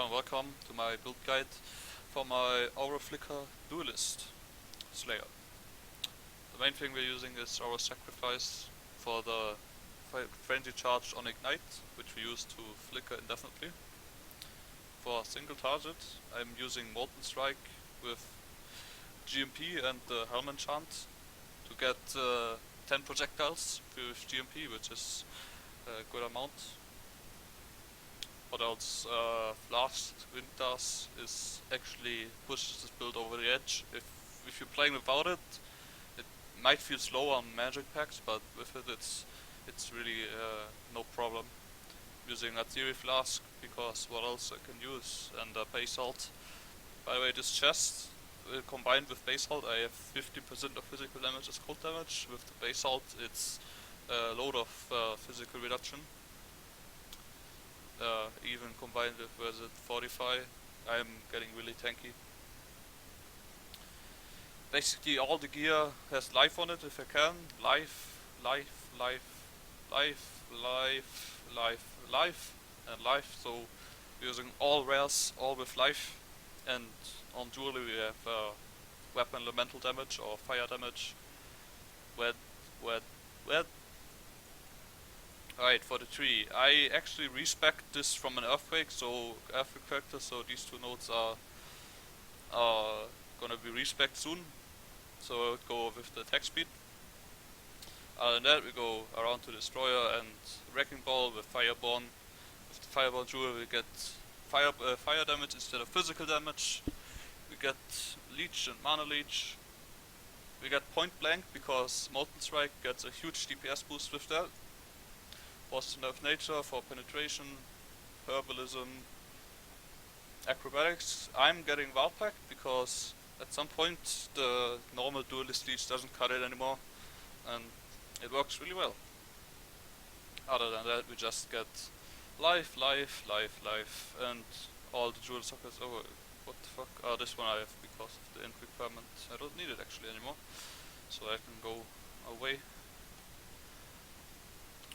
Hello and welcome to my build guide for my Aura Flicker Duelist Slayer. The main thing we're using is Oros Sacrifice for the frenzy charge on Ignite, which we use to flicker indefinitely. For single target, I'm using Moltenstrike with GMP and the Helm enchant to get 10 projectiles with GMP, which is a good amount. What else? Last Winters is actually pushes this build over the edge. If you're playing without it, it might feel slow on magic packs, but with it it's really no problem. Using a Theory Flask because what else I can use, and Basalt. By the way, this chest combined with Basalt, I have 50% of physical damage as cold damage. With the Basalt, it's a load of physical reduction. Even combined with, where is it, Fortify, I'm getting really tanky. Basically all the gear has life on it if I can. Life, and life. So we're using all rares, all with life. And on jewelry we have weapon elemental damage or fire damage. Wet. Alright, for the tree, I actually respec this from an earthquake, so earthquake character, so these two nodes are gonna be respec soon. So I would go with the attack speed. Other than that, we go around to Destroyer and Wrecking Ball with Fireborn. With the Fireborn jewel we get fire damage instead of physical damage. We get Leech and Mana Leech. We get Point Blank because Moltenstrike gets a huge DPS boost with that. Boston of Nature for penetration, herbalism, acrobatics. I'm getting Warpack because at some point the normal duelist leech doesn't cut it anymore, and it works really well. Other than that, we just get life, and all the jewel sockets. Oh, what the fuck? Oh, this one I have because of the ink requirement. I don't need it actually anymore, so I can go away.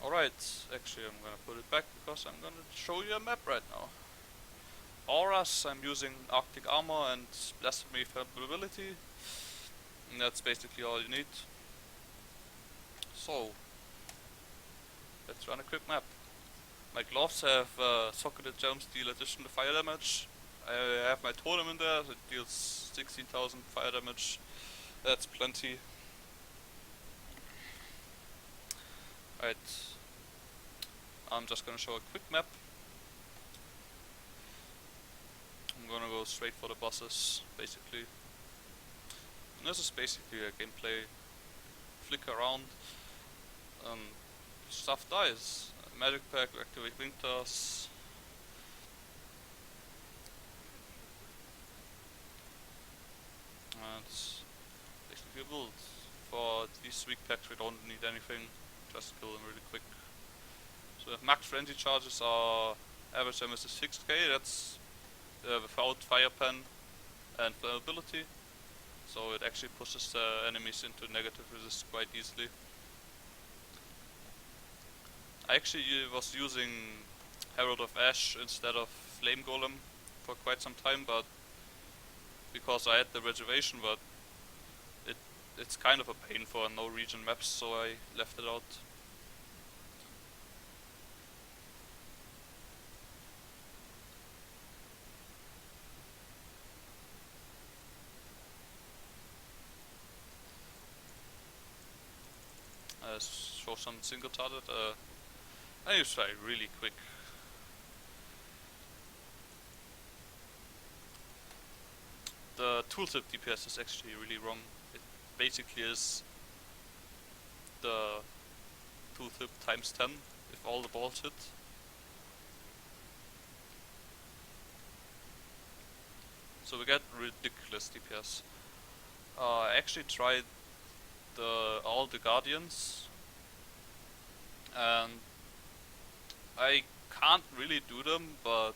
Alright, actually I'm gonna put it back because I'm gonna show you a map right now. Oros, I'm using Arctic Armor and Blasphemy Favorability, and that's basically all you need. So, let's run a quick map. My gloves have socketed gem steel addition to fire damage. I have my totem in there, it deals 16,000 fire damage. That's plenty. Right, I'm just gonna show a quick map. I'm gonna go straight for the bosses, basically. And this is basically a gameplay. Flick around, stuff dies. Magic pack, activate Winters. And it's basically a build. For these weak packs we don't need anything. Just kill them really quick. So if max frenzy charges are average damage is 6k, that's without fire pen and flammability. So it actually pushes the enemies into negative resist quite easily. I actually was using Herald of Ash instead of Flame Golem for quite some time, but because I had the reservation, but it's kind of a pain for no region maps, so I left it out. Show some single target. I need to try really quick. The tooltip DPS is actually really wrong. It basically is the tooltip times 10 if all the balls hit. So we get ridiculous DPS. I actually tried all the Guardians, and I can't really do them, but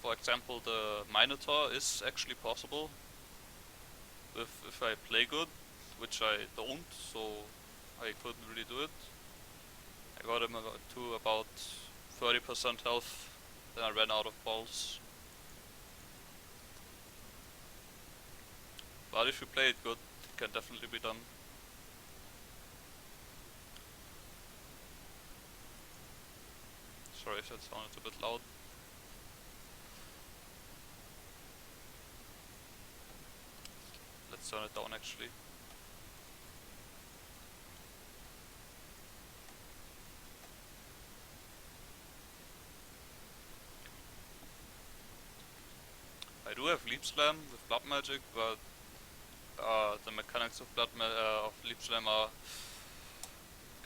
for example the Minotaur is actually possible if I play good, which I don't, so I couldn't really do it. I got him to about 30% health, then I ran out of balls. But if you play it good, it can definitely be done. Sorry if that sounded a bit loud. Let's turn it down actually. I do have Leap Slam with Blood Magic, but the mechanics of Leap Slam are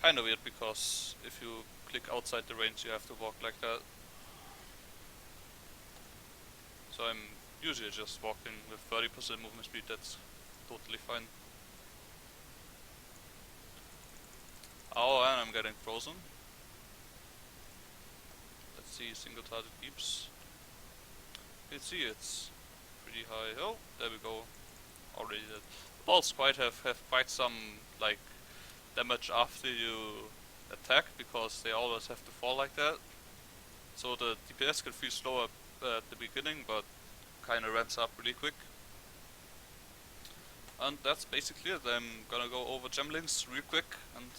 kinda weird because if you click outside the range you have to walk like that. So I'm usually just walking with 30% movement speed, that's totally fine. Oh, and I'm getting frozen. Let's see, single target keeps. You can see it's pretty high. Oh, there we go. Already dead. The balls have quite some like damage after you attack because they always have to fall like that. So the DPS can feel slower at the beginning, but kinda ramps up really quick. And that's basically it. I'm gonna go over gem links real quick and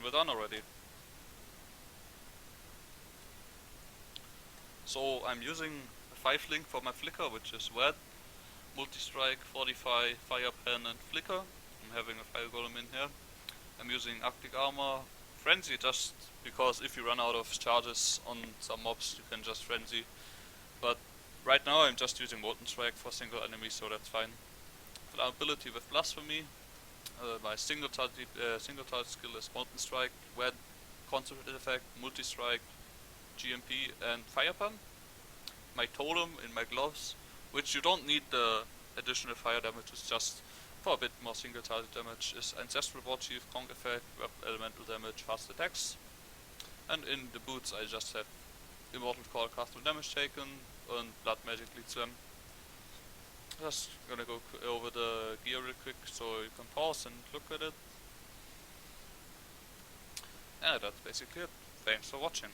we're done already. So I'm using a 5 link for my flicker, which is red, Moltenstrike, Fortify, Fire Pen and Flicker. I'm having a Fire Golem in here. I'm using Arctic Armor, Frenzy just because if you run out of charges on some mobs you can just Frenzy. But right now I'm just using Moltenstrike for single enemies, so that's fine. The ability with Blasphemy, my single target skill is Moltenstrike, red, concentrated effect, multi-strike, GMP and Fire Pen. My totem in my gloves, which you don't need the additional fire damage, it's just for a bit more single target damage, is Ancestral War Chief, Conk effect, elemental damage, fast attacks. And in the boots I just have Immortal Call, cast with damage taken, and Blood Magic leads them. Just gonna go over the gear real quick so you can pause and look at it. And that's basically it. Thanks for watching.